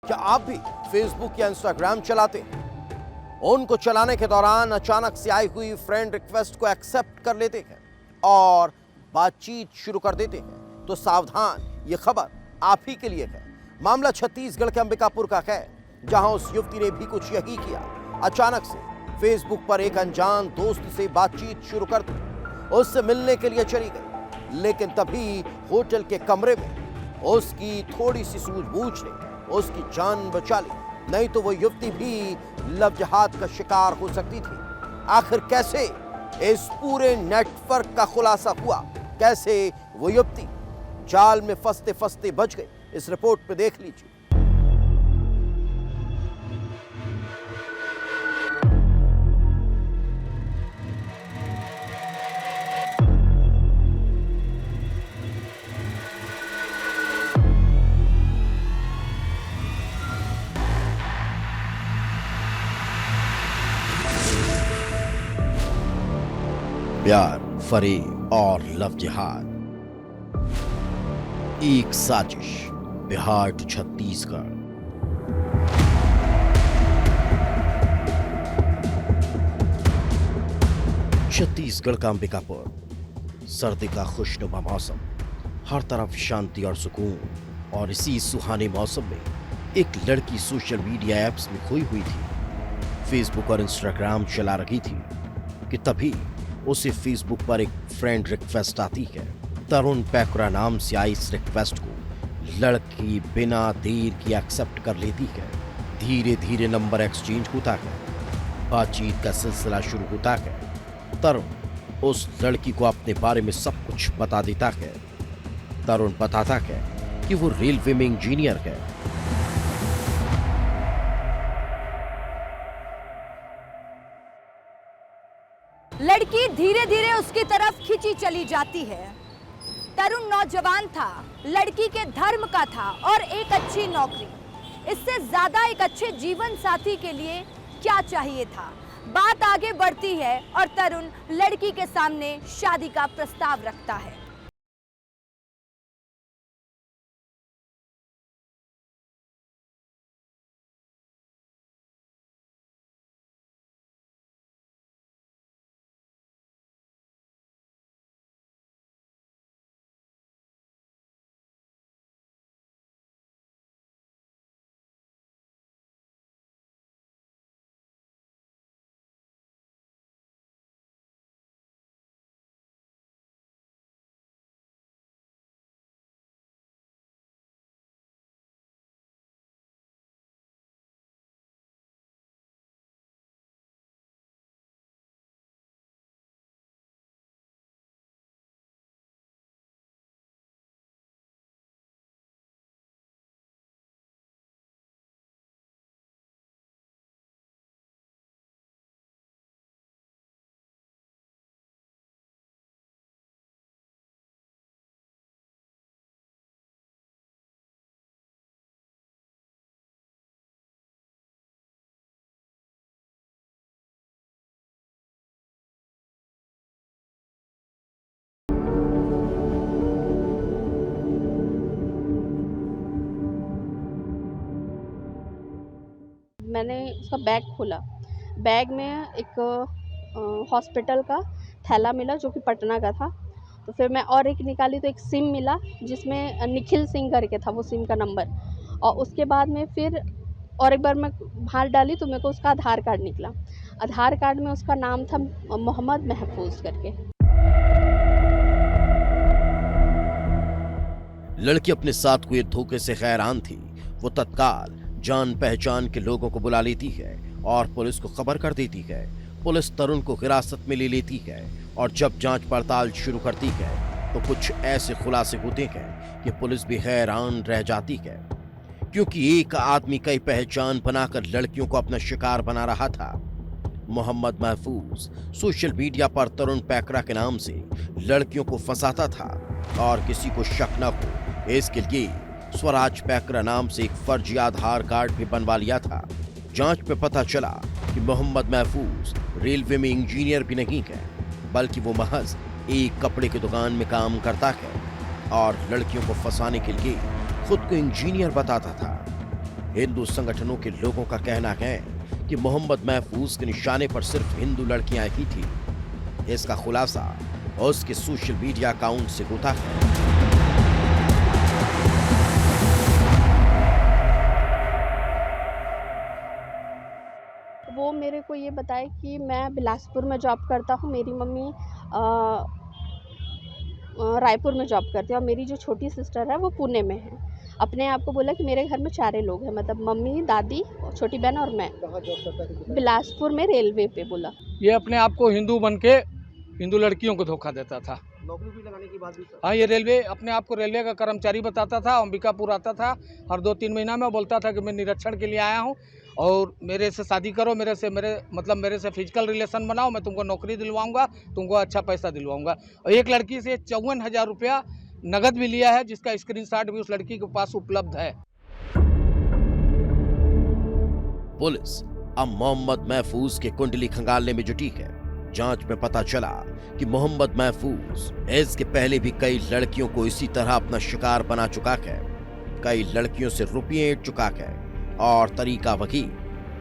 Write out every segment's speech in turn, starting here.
क्या आप भी फेसबुक या इंस्टाग्राम चलाते हैं? उनको चलाने के दौरान अचानक से आई हुई फ्रेंड रिक्वेस्ट को एक्सेप्ट कर लेते हैं और बातचीत शुरू कर देते हैं, तो सावधान, ये खबर आप ही के लिए है। मामला छत्तीसगढ़ के अंबिकापुर का है, जहां उस युवती ने भी कुछ यही किया। अचानक से फेसबुक पर एक अनजान दोस्त से बातचीत शुरू कर दी, उससे मिलने के लिए चली गई, लेकिन तभी होटल के कमरे में उसकी थोड़ी सी सूझबूझ ने उसकी जान बचा ली, नहीं तो वो युवती भी लव जिहाद का शिकार हो सकती थी। आखिर कैसे इस पूरे नेटवर्क का खुलासा हुआ, कैसे वो युवती जाल में फंसते फंसते बच गई, इस रिपोर्ट में देख लीजिए। प्यार, फरेब और लव जिहाद, एक साजिश, बिहार टू छत्तीसगढ़। छत्तीसगढ़ का अंबिकापुर, सर्दी का खुशनुमा मौसम, हर तरफ शांति और सुकून। और इसी सुहाने मौसम में एक लड़की सोशल मीडिया ऐप्स में खोई हुई थी, फेसबुक और इंस्टाग्राम चला रही थी कि तभी उसे फेसबुक पर एक फ्रेंड रिक्वेस्ट आती है। तरुण पैकरा नाम से आई इस रिक्वेस्ट को लड़की बिना देर की एक्सेप्ट कर लेती है। धीरे धीरे नंबर एक्सचेंज होता है, बातचीत का सिलसिला शुरू होता है। तरुण उस लड़की को अपने बारे में सब कुछ बता देता है। तरुण बताता है कि वो रेलवे में इंजीनियर है। लड़की धीरे धीरे उसकी तरफ खिंची चली जाती है। तरुण नौजवान था, लड़की के धर्म का था और एक अच्छी नौकरी। इससे ज्यादा एक अच्छे जीवन साथी के लिए क्या चाहिए था? बात आगे बढ़ती है और तरुण लड़की के सामने शादी का प्रस्ताव रखता है। मैंने उसका बैग खोला, बैग में एक हॉस्पिटल का थैला मिला जो कि पटना का था। तो फिर मैं और एक निकाली तो एक सिम मिला जिसमें निखिल सिंह करके था वो सिम का नंबर। और उसके बाद में फिर और एक बार मैं हाथ डाली तो मेरे को उसका आधार कार्ड निकला। आधार कार्ड में उसका नाम था मोहम्मद महफूज करके। लड़की अपने साथ हुए धोखे से हैरान थी। वो तत्काल जान पहचान के लोगों को बुला लेती है और पुलिस को खबर कर देती है। पुलिस तरुण को हिरासत में ले लेती है और जब जांच पड़ताल शुरू करती है तो कुछ ऐसे खुलासे होते हैं कि पुलिस भी हैरान रह जाती है, क्योंकि एक आदमी कई पहचान बनाकर लड़कियों को अपना शिकार बना रहा था। मोहम्मद महफूज सोशल मीडिया पर तरुण पैकरा के नाम से लड़कियों को फंसाता था और किसी को शक न हो इसके लिए स्वराज पैकरा नाम से एक फर्जी आधार कार्ड भी बनवा लिया था। जांच में पता चला कि मोहम्मद महफूज रेलवे में इंजीनियर भी नहीं है, बल्कि वो महज एक कपड़े की दुकान में काम करता है और लड़कियों को फंसाने के लिए खुद को इंजीनियर बताता था। हिंदू संगठनों के लोगों का कहना है कि मोहम्मद महफूज के निशाने पर सिर्फ हिंदू लड़कियां ही थी। इसका खुलासा उसके सोशल मीडिया अकाउंट से होता है। वो मेरे को ये बताए कि मैं बिलासपुर में जॉब करता हूँ, मेरी मम्मी रायपुर में जॉब करती है और मेरी जो छोटी सिस्टर है वो पुणे में है। अपने आप को बोला कि मेरे घर में 4 लोग हैं, मतलब मम्मी, दादी, छोटी बहन और मैं। कहाँ जॉब करता है? बिलासपुर में रेलवे पे बोला। ये अपने आप को हिंदू बन के हिंदू लड़कियों को धोखा देता था। नौकरी भी लगाने की बात भी सर। हाँ, ये रेलवे अपने आप को रेलवे का कर्मचारी बताता था। अंबिकापुर आता था, हर 2-3 महीना में बोलता था कि मैं निरीक्षण के लिए आया हूँ और मेरे से शादी करो, मेरे से फिजिकल रिलेशन बनाओ, मैं तुमको नौकरी दिलवाऊंगा, तुमको अच्छा पैसा दिलवाऊंगा। और एक लड़की से 54,000 रुपया नगद भी लिया है, जिसका स्क्रीनशॉट भी उस लड़की के पास उपलब्ध है। पुलिस अब मोहम्मद महफूज के कुंडली खंगालने में जुटी है। जांच में पता चला कि मोहम्मद महफूज इसके पहले भी कई लड़कियों को इसी तरह अपना शिकार बना चुका है। कई लड़कियों से रुपये ऐंठ चुका है और तरीका वही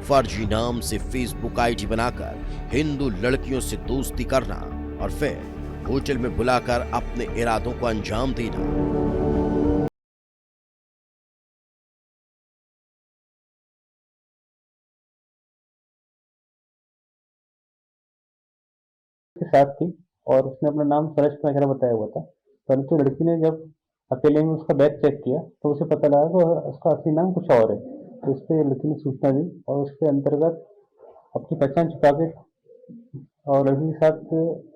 फर्जी नाम से फेसबुक आईडी बनाकर हिंदू लड़कियों से दोस्ती करना और फिर होटल में बुलाकर अपने इरादों को अंजाम देना। के साथ थी और उसने अपना नाम सरस वगैरह बताया हुआ था, परंतु लड़की ने जब अकेले में उसका बैग चेक किया तो उसे पता लगा कि उसका असली नाम कुछ और है। तो उस पर लड़की ने सूचना दी और उसके अंतर्गत अपनी पहचान छुपा के और लड़की के साथ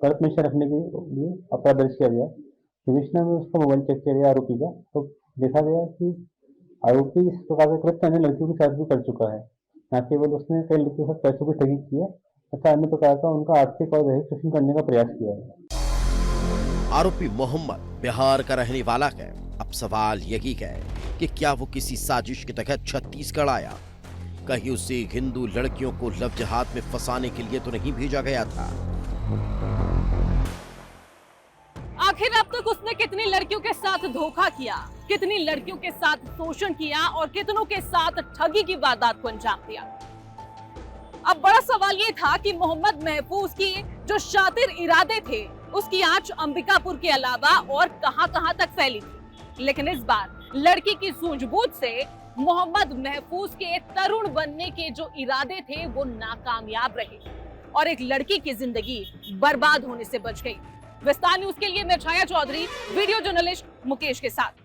गलत निशान रखने के लिए अपराध दर्ज किया गया। डिविजनल में उसका मोबाइल चेक किया गया आरोपी का, तो देखा गया कि आरोपी इस प्रकार का कृत्य अन्य लड़कियों के साथ भी कर चुका है। न केवल उसने कई लड़कियों के साथ पैसों की ठगी की है तथा अन्य प्रकार का उनका आर्थिक और दहेज शोषण करने का प्रयास किया है। आरोपी मोहम्मद बिहार का रहने वाला है। अब सवाल यही है कि क्या वो किसी साजिश के तहत छत्तीसगढ़ आया? कहीं उसे हिंदू लड़कियों को लव जिहाद में फंसाने के लिए तो नहीं भेजा गया था? आखिर अब तक उसने कितनी लड़कियों के साथ धोखा किया, कितनी लड़कियों के साथ शोषण किया और कितनों के साथ ठगी की वारदात को अंजाम दिया? अब बड़ा सवाल ये था कि मोहम्मद महफूज की जो शातिर इरादे थे, उसकी आंच अंबिकापुर के अलावा और कहां-कहां तक फैली थी। लेकिन इस बार लड़की की सूझबूझ से मोहम्मद महफूज के तरुण बनने के जो इरादे थे वो नाकामयाब रहे और एक लड़की की जिंदगी बर्बाद होने से बच गई। विस्तार न्यूज के लिए मैं छाया चौधरी, वीडियो जर्नलिस्ट मुकेश के साथ।